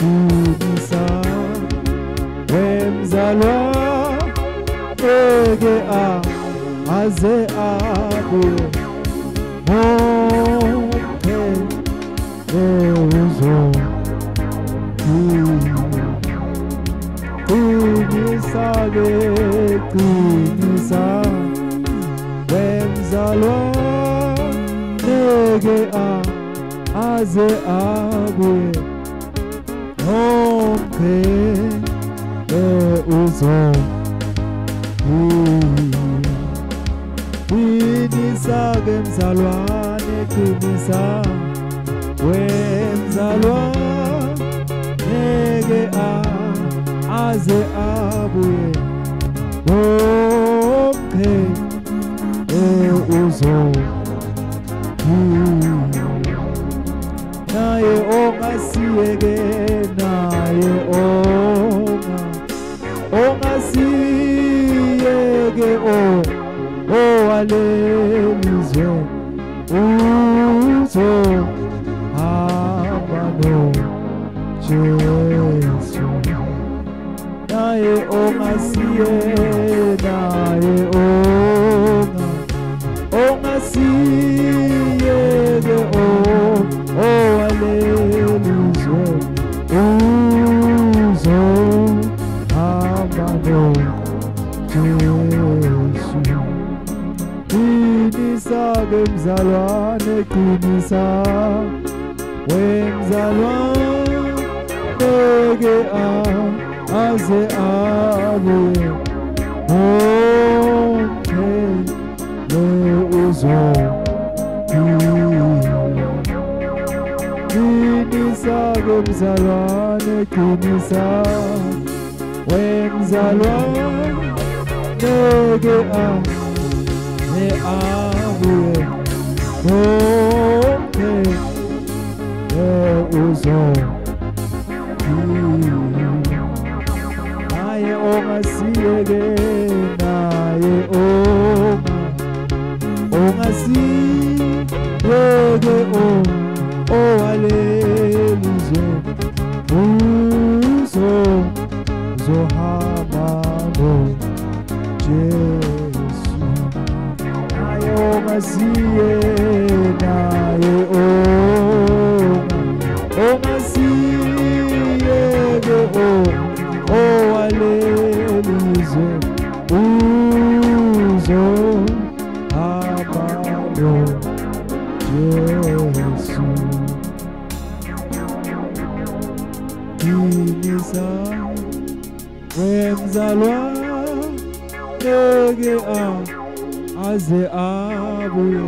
Kunisa wemzalwa ege aze abuye Mompe Euzo Kunisa wemzalwa ege aze abuye Mompe Euzo Kunisa gemzalwane kunisa wemzalwane ege aze abuye Mompe Euzo Naye ongasiyeke naye ongasiyeke alelizwe uzo hamba Jesu naye ongasiye naye ongasiyeke alelizwe uzo hamba Jesu Kunisa gemzalwane kunisa wemzalwane ege aze abuye Mompe Euzo Kunisa gemzalwane kunisa wemzalwane ege abuye Mompe Euzo naye ongasiyeke naye ongasiyeke alelizwe uzo zohamba Jesu naye ongasiye naye ongasiyeke alelizwe uzo hamba Jesu Kunisa wemzalwane ege aze abuye